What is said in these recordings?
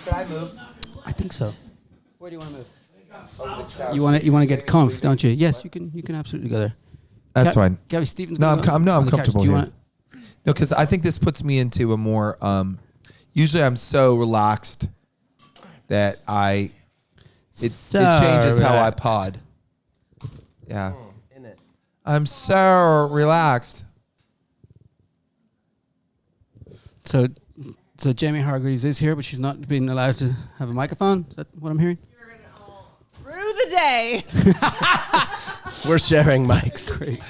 Could I move? I think so. Where do you want to move? You want to get comf, don't you? Yes, you can absolutely go there. That's fine. Gabby Stevens. No, I'm comfortable Do you here. want? No, because I think this puts me into a more. Usually, I'm so relaxed that it changes how I pod. Yeah, In it. I'm so relaxed. So Jamie Hargreaves is here, but she's not being allowed to have a microphone. Is that what I'm hearing? Through the day. We're sharing mics. Great.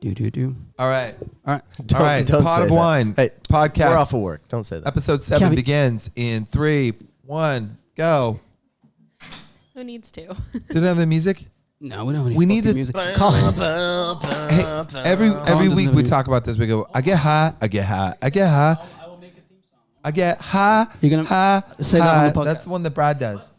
Do. All right. All right. All right. Don't Pot say of that. Wine. Hey, Podcast. We're off of work. Don't say that. Episode 7 Gabby- begins in 3, 1, go. Who needs to? Did I have the music? No, we don't have any We need fucking this- music. Colin. Hey, every doesn't week have we any- talk about this. We go, I get high, I get high, I get high. I will make a theme song. I get high. You're gonna high, say that high. on the podcast? That's the one that Brad does.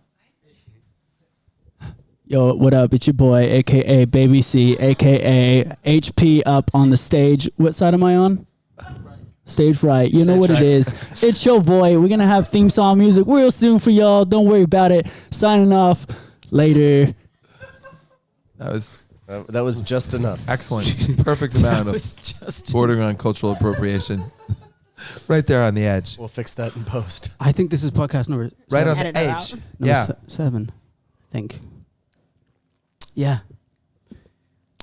Yo, what up? It's your boy, a.k.a. Baby C, a.k.a. HP up on the stage. What side am I on? Stage right. You know what it is. It's your boy. We're going to have theme song music real soon for y'all. Don't worry about it. Signing off. Later. That was just enough. excellent. Perfect amount of just bordering on cultural appropriation. Right there on the edge. We'll fix that in post. I think this is podcast number Right seven. on the Edit it edge. out. Number Yeah. 7, I think. Yeah.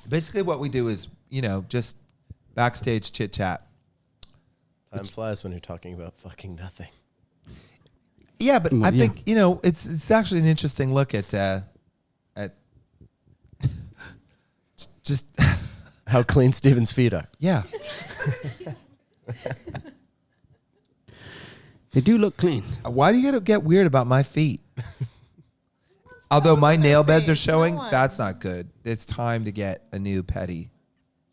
Basically what we do is, just backstage chit chat. Time flies when you're talking about fucking nothing. Yeah, but Well, I yeah. think, it's actually an interesting look at just, How clean Steven's feet are. yeah. They do look clean. Why do you gotta get weird about my feet? Although my nail beds are showing, that's not good. It's time to get a new petty,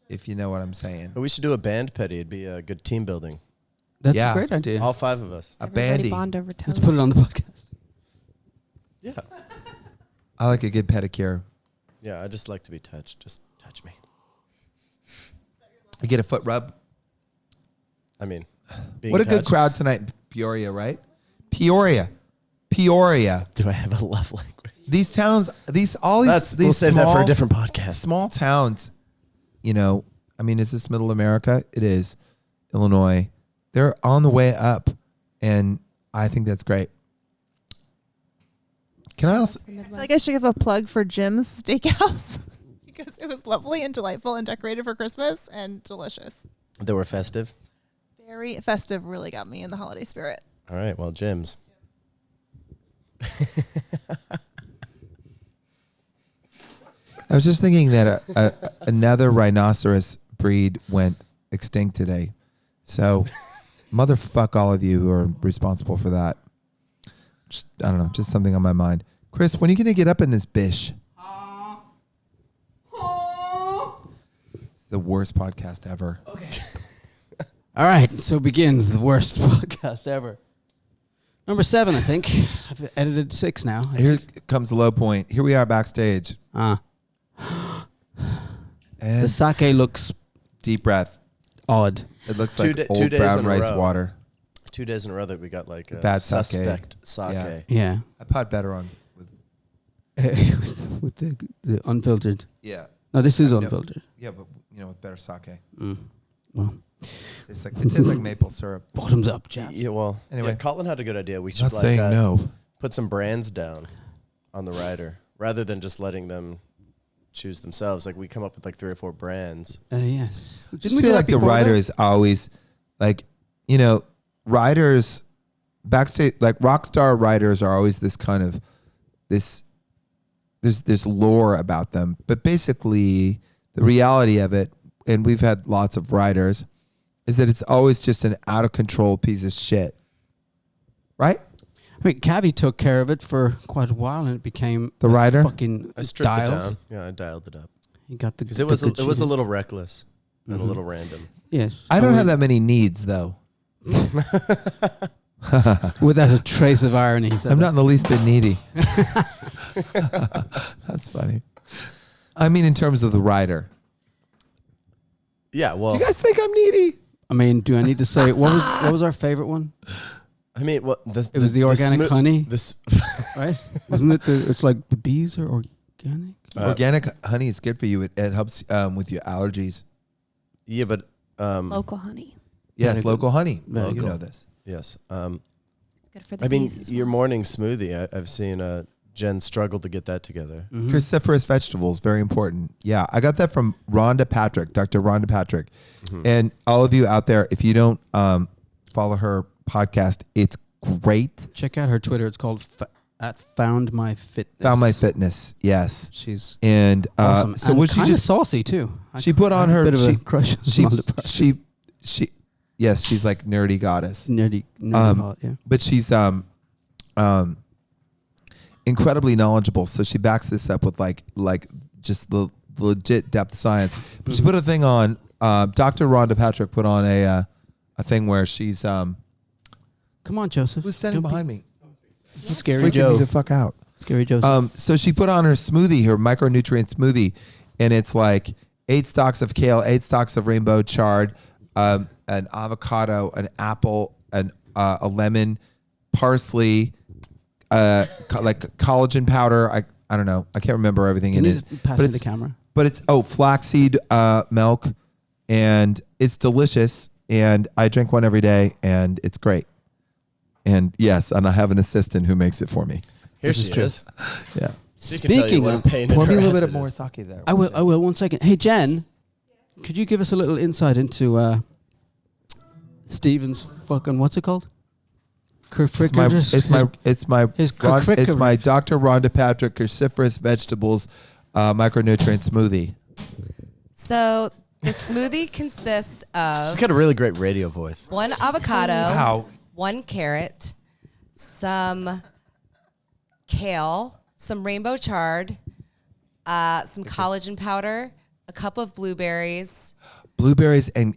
if you know what I'm saying. But we should do a band petty. It'd be a good team building. That's Yeah. a great idea. All 5 of us. A Everybody bandy. bond over toes. Let's put it on the podcast. Yeah. I like a good pedicure. Yeah, I just like to be touched. Just touch me. I get a foot rub. I mean, being What a good touched. crowd tonight in Peoria, right? Peoria. Do I have a love language? These towns, all these We'll save that for a small- different podcast. Small towns, is this middle America? It is. Illinois. They're on the way up, and I think that's great. Can I also... I feel like I should give a plug for Jim's Steakhouse because it was lovely and delightful and decorated for Christmas and delicious. They were festive. Very festive, really got me in the holiday spirit. All right. Well, Jim's. I was just thinking that another rhinoceros breed went extinct today. So, motherfuck all of you who are responsible for that. Just, I don't know, just something on my mind. Chris, when are you going to get up in this bish? It's the worst podcast ever. Okay. All right. So begins the worst podcast ever. Number 7, I think. I've edited 6 now. Here comes the low point. Here we are backstage. The And sake looks deep breath. odd. It looks Two like da- 2 old days brown in a rice row. water. 2 days in a row that we got like a Bad sake. suspect sake. Yeah. Yeah. I pod better on with. With the unfiltered. Yeah. No, this is No. unfiltered. Yeah, but with better sake. Well, It tastes like maple syrup. bottoms up, chap. Yeah, well, Anyway. yeah, Colin had a good idea. We I'm should not saying no. put some brands down on the rider rather than just letting them choose themselves. Like we come up with like 3 or 4 brands. Yes. Just Didn't we do feel that like the before, rider though? is always like, riders backstage, like rock star riders are always this kind of there's lore about them, but basically the reality of it, and we've had lots of riders, is that it's always just an out of control piece of shit, right? I mean, Cabby took care of it for quite a while, and it became The this rider? fucking I stripped dialed. it down. Yeah, I dialed it up He got the because it was a cheese. little reckless and a little random. Yes. I don't have that many needs though. Without a trace of irony. He said I'm that. not in the least bit needy. That's funny. I mean, in terms of the rider. Yeah, well, Do you guys think I'm needy? I mean, do I need to say what was our favorite one? I mean, what It was the organic honey, This right? Wasn't it? It's like the bees are organic. Organic honey is good for you. It helps with your allergies. yeah, but Local honey. Yes, Very local honey. Very You good. know this. yes. It's good for the I mean, bees as your well. morning smoothie. I've seen Jen struggle to get that together. Mhm. Cruciferous vegetables, very important. Yeah, I got that from Rhonda Patrick, Dr. Rhonda Patrick. And all of you out there, if you don't follow her podcast, it's great. Check out her Twitter. It's called at Found My Fitness. Found My Fitness, yes. She's And awesome. so and was she kinda just saucy too. she put on I have her a bit of she, a crush. on she, Rhonda Patrick. she yes, she's like nerdy goddess. nerdy um, hot, yeah. But she's incredibly knowledgeable. So she backs this up with like just the legit depth science. But she put a thing on. Dr. Rhonda Patrick put on a thing where she's Come on, Joseph. who's standing Don't be behind me? Scary Freaking Joe. me the fuck out. Scary Joseph. So she put on her smoothie, her micronutrient smoothie, and it's like 8 stalks of kale, 8 stalks of rainbow chard, an avocado, an apple, a lemon, parsley, like collagen powder. I don't know. I can't remember everything Can in you it. just pass But me it's the camera? but it's flaxseed milk, and it's delicious. And I drink one every day, and it's great. And yes, and I have an assistant who makes it for me. Here This is she true. is. Yeah. She can tell you Speaking what a of, pain in Pour me a her little ass bit of it more is. sake there. I will. 1 second. Hey, Jen, could you give us a little insight into Steven's fucking what's it called? It's my His it's my curriculum. Dr. Rhonda Patrick cruciferous vegetables micronutrient smoothie. So the smoothie consists She's of got a really great radio voice. 1 avocado, Wow. 1 carrot, some kale, some rainbow chard, some collagen powder, a cup of blueberries Blueberries and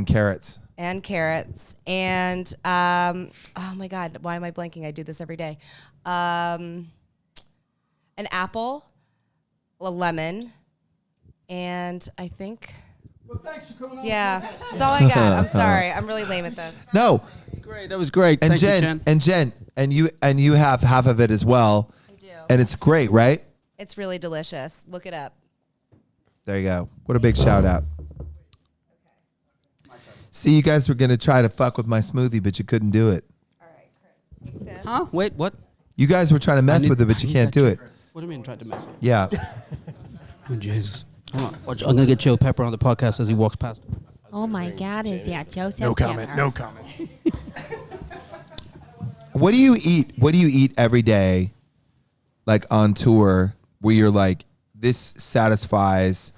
carrots. and carrots, and oh my God, why am I blanking? I do this every day. An apple, a lemon, and I think. Well, thanks for coming on. Yeah, that's all I got. I'm sorry. I'm really lame at this. No, That's great. That was great. and Thank you, Jen, and you have half of it as well, I do. and it's great, right? It's really delicious. Look it up. There you go. What a big shout out. See, you guys were gonna try to fuck with my smoothie, but you couldn't do it. All right, Chris. Take this. Huh? Wait, what? You guys were trying to mess I need- with it, but I you need can't that do it. What do you mean tried to mess with? Yeah. Oh, Jesus. Hold on. Watch, I'm going to get Joe Pepper on the podcast as he walks past. Oh my God, is that Joseph? No comment. No comment. What do you eat? What do you eat every day, like on tour, where you're like, this satisfies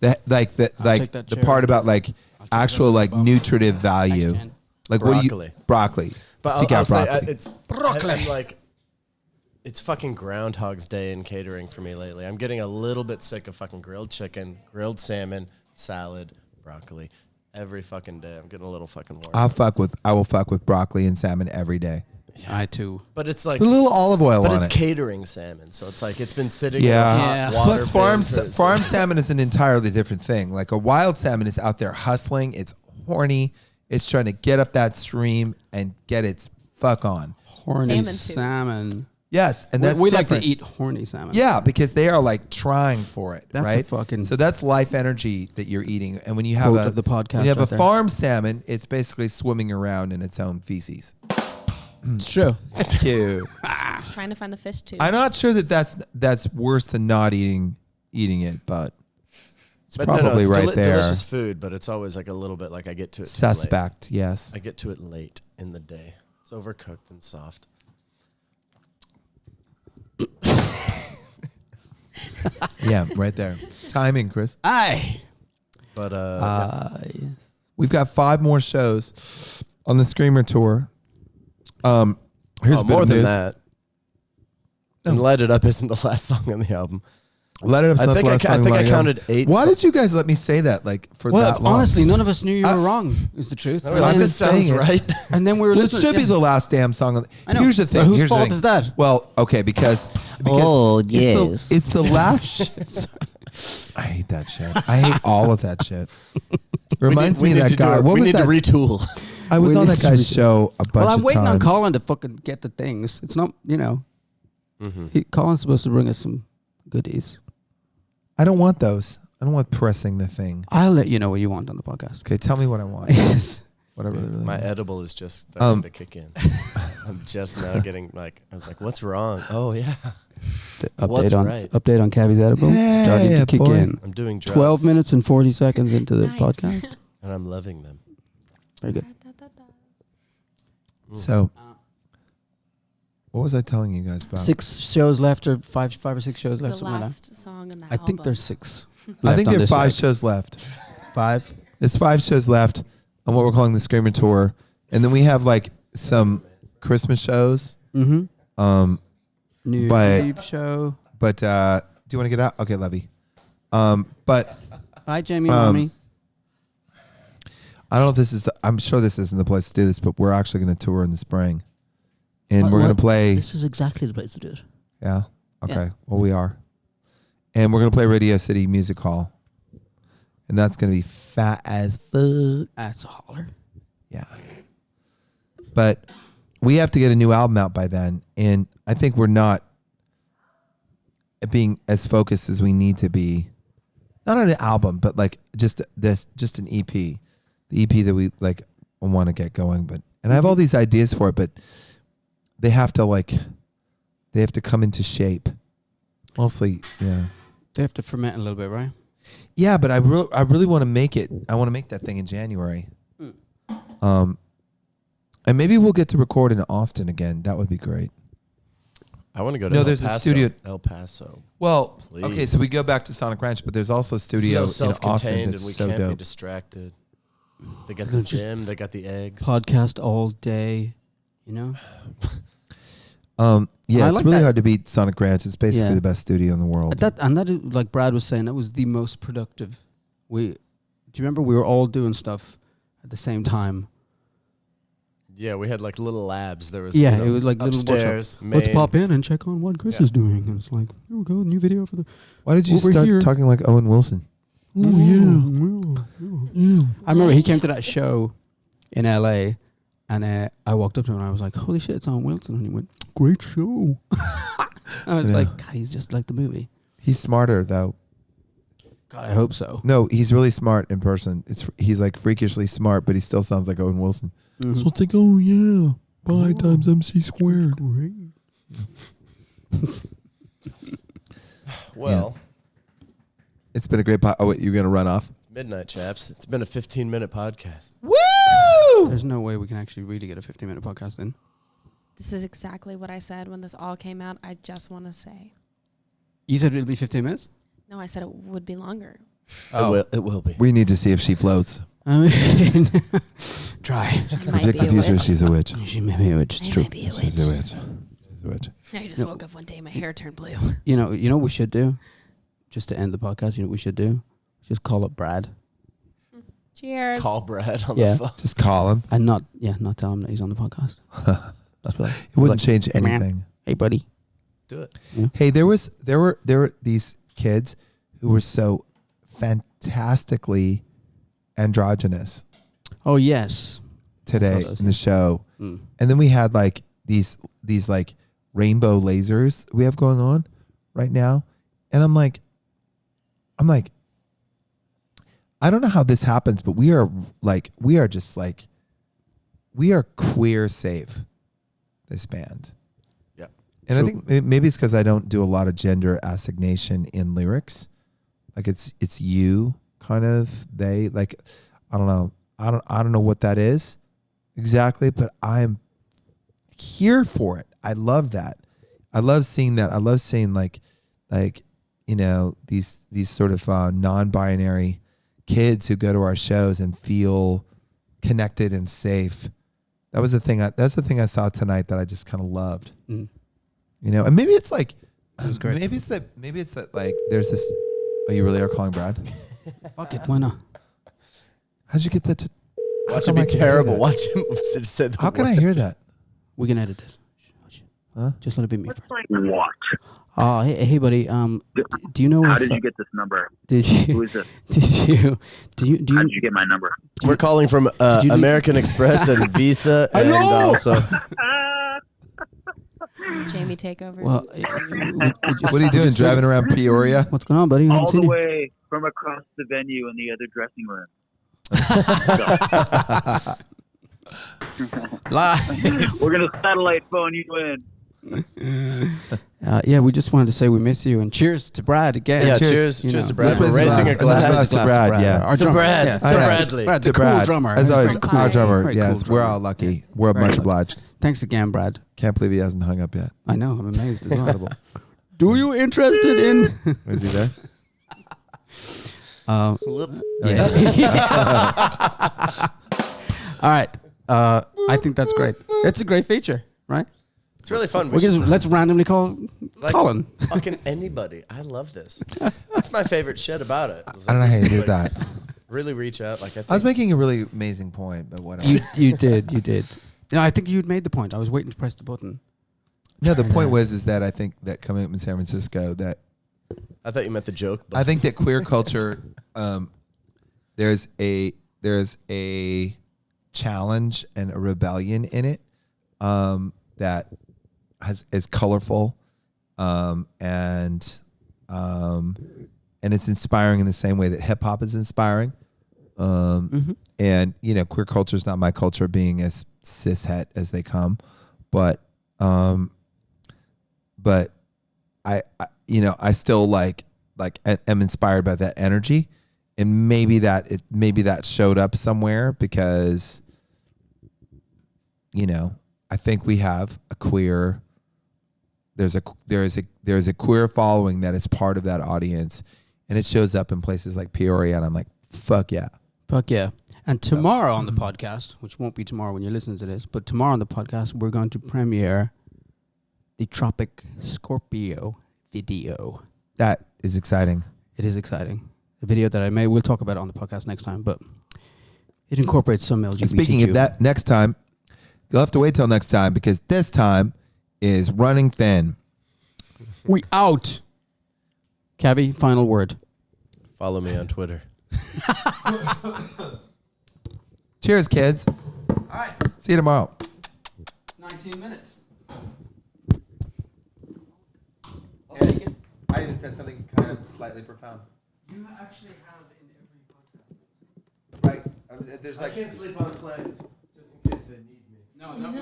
that, like take that the chair. part about like actual like nutritive value. Jen. Like what do you Broccoli. broccoli? But Seek I'll out say, broccoli. it's Broccoli. I'm like, it's fucking Groundhog's Day in catering for me lately. I'm getting a little bit sick of fucking grilled chicken, grilled salmon, salad, broccoli. Every fucking day, I'm getting a little fucking worn. I will fuck with broccoli and salmon every day. I too. But it's like, Put a little olive oil but on it's it. catering salmon, so it's like it's been sitting Yeah. in a Yeah. hot water. Plus, farm bin for- farm salmon is an entirely different thing. Like a wild salmon is out there hustling. It's horny. It's trying to get up that stream and get its fuck on. Horny Salmon too. salmon. Yes, and that's we like to different. eat horny salmon. Yeah, because they are like trying for it, That's a right? fucking- So that's life energy that you're eating. And when you have Quote of the podcast when you have right a there. farm salmon, it's basically swimming around in its own feces. It's true. Thank you. Just trying to find the fish too. I'm not sure that that's worse than not eating it, but it's But probably it's right there. delicious food, but it's always like a little bit like I get to it too Suspect, yes. late. I get to it late in the day. It's overcooked and soft. Yeah, right there. Timing, Chris. Aye. But Yes. We've got 5 more shows on the Screamer tour. Here's a bit more of than news. that. And Light It Up isn't the last song on the album. Let it up. I think I counted 8. Why did you guys let me say that? Like for Well, that long? honestly, none of us knew you I- were wrong. Is the truth? No, And like, then- this sounds saying it. right. and then we were Well, it listening. should be the last damn song. I know, Here's the but thing. whose Here's the fault thing. is that? Well, okay, because Oh, it's yes. the last. I hate that shit. I hate all of that shit. Reminds me of that guy. What we was need that? to retool. I was We on need that to guy's retool. show a bunch Well, I'm of waiting on times. Colin to fucking get the things. It's not, Mm-hmm. Colin's supposed to bring us some goodies. I don't want those. I don't want pressing the thing. I'll let you know what you want on the podcast. Okay, tell me what I want. Yes. Whatever. they really My want. edible is just starting to kick in. I'm just now getting I was like, what's wrong? Oh yeah, What's right? Update on Cavi's edible Hey, starting to kick boy. in. I'm doing drugs. 12 minutes and 40 seconds into the Nice. podcast. and I'm loving them. Very good. So, what was I telling you guys about? 6 shows left, or five or six shows The left. Something like that. last song in the I think album. there's 6. I think left on there are this 5 leg. shows left. 5. There's 5 shows left on what we're calling the Screamer Tour, and then we have like some Christmas shows. Mm-hmm. New But- Eve show. But do you want to get out? Okay, Levy. But Hi, Jamie, mommy. I don't know if this is. I'm sure this isn't the place to do this, but we're actually going to tour in the spring, and What- we're going what? to play. This is exactly the place to do it. Yeah. Okay. Yeah. Well, we are, and we're going to play Radio City Music Hall, and that's going to be fat as fuck. That's a holler. Yeah. But we have to get a new album out by then, and I think we're not being as focused as we need to be. Not on an album, but like just an EP, the EP that we like want to get going. But and I have all these ideas for it, but they have to come into shape. Mostly, yeah. They have to ferment a little bit, right? Yeah, but I really want to make it. I want to make that thing in January. And maybe we'll get to record in Austin again. That would be great. I want to go to No, El there's a Paso. studio- El Paso. Well, Please. okay, so we go back to Sonic Ranch, but there's also a studio so in Austin self-contained, that's and we so can't be dope. distracted. They got Gonna the just gym. They got the eggs. Podcast all day, you know? Yeah, I it's like really that. hard to beat Sonic Ranch. It's basically Yeah. the best studio in the world. That like Brad was saying, that was the most productive. Do you remember we were all doing stuff at the same time? Yeah, we had like little labs. There was Yeah, it was like little upstairs. Let's main- pop in and check on what Chris Yeah. is doing. And it's like, here we go, new video for the. Why did you over start here. talking like Owen Wilson? I remember he came to that show in LA, and I walked up to him and I was like, "Holy shit, it's Owen Wilson!" And he went, "Great show." I was Yeah. like, "God, he's just like the movie." He's smarter though. God, I hope so. No, he's really smart in person. He's like freakishly smart, but he still sounds like Owen Wilson. Mhm. So it's like, oh yeah, pi times MC squared. Well, It's been a great Oh wait, you're gonna run off? it's midnight, chaps. It's been a 15-minute podcast. Woo! There's no way we can actually really get a 15-minute podcast in. This is exactly what I said when this all came out. I just want to say. You said it'll be 15 minutes? No, I said it would be longer. It will be. We need to see if she floats. I mean, try. She might Predict be the a future. witch. She's a witch. She may be a witch. It's I true. might be a witch. She's a witch. She's a witch. I just No. woke up one day, my hair turned blue. You know what we should do? Just to end the podcast, you know what we should do? Just call up Brad Cheers. Call Brad on Yeah. the phone. Just call him. and not tell him that he's on the podcast. Just be like, It wouldn't like, change "Hey, man. anything. Hey, buddy. Do it. Hey, there were these kids who were so fantastically androgynous Oh yes. today those, in the show. Mm. And then we had like these like rainbow lasers we have going on right now. And I'm like, I don't know how this happens, but we are queer safe, this band. Yep. And True. I think maybe it's because I don't do a lot of gender assignation in lyrics. Like it's you kind of, they, like, I don't know. I don't know what that is exactly, but I'm here for it. I love that. I love seeing that. I love seeing like you know, these sort of non-binary kids who go to our shows and feel connected and safe. That was the thing. That's the thing I saw tonight that I just kind of loved. Mm. You know, and maybe it's like, was great. maybe it's that like there's this. Oh, you really are calling Brad? Fuck it. Why not? How'd you get that? Watch come it I be can hear terrible. that? Watch him say the How can I worst. hear that? We can edit this. Just let it be me. What? Oh, hey, buddy. Do you know? How if, did you get this number? Did Who you? is this? Do you? How did you get my number? We're calling from you do- American Express and Visa, I and know! also Jamie takeover. Well, What are you doing? Driving around Peoria? What's going on, buddy? All the Continue. way from across the venue in the other dressing room. We're gonna satellite phone you in. Yeah, we just wanted to say we miss you and cheers to Brad again. yeah. cheers. Cheers, You cheers know. to Brad. Let's We're raise a raising glass. a glass. To Brad, yeah. Our To drummer. Brad. Yeah, To I know. Bradley. Brad, the To cool Brad. drummer. As always, Different our time. drummer. Very Yes, cool we're drummer. all lucky. We're Very much lucky. obliged. Thanks again, Brad. Can't believe he hasn't hung up yet. I know. I'm amazed as well. Do you interested in? Is he there? Yeah. All right. I think that's great. It's a great feature, right? It's really fun. We just, let's randomly call Colin. Fucking anybody. I love this. That's my favorite shit about it. I don't know how you did that. Really reach out. Like I was making a really amazing point, but whatever. You did. No, I think you'd made the point. I was waiting to press the button. No, the point is that I think that coming up in San Francisco, that I thought you meant the joke. But I think that queer culture, there's a challenge and a rebellion in it that is colorful, and it's inspiring in the same way that hip hop is inspiring. And queer culture is not my culture, being as cishet as they come, but I still like am inspired by that energy, and maybe that showed up somewhere because I think we have a queer. There's a queer following that is part of that audience, and it shows up in places like Peoria, and I'm like, fuck yeah. Fuck yeah. And tomorrow on the podcast, which won't be tomorrow when you listen to this, but tomorrow on the podcast, we're going to premiere the Tropic Scorpio video. That is exciting. It is exciting. The video that I made, we'll talk about it on the podcast next time, but it incorporates some LGBTQ. Speaking of that, next time, you'll have to wait till next time, because this time is running thin. We out. Cabby, final word. follow me on Twitter. Cheers, kids. All right. See you tomorrow. 19 minutes. I even said something kind of slightly profound. You actually have in every podcast. Right. There's I can't sleep on planes just in case they need me. No, that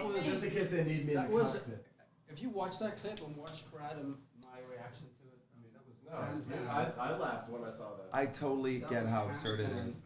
was Just in case they need me in that the was. cockpit. If you watch that clip and watch Brad and my reaction to it, I mean, that was No, I laughed when I saw that. I totally get how absurd it is.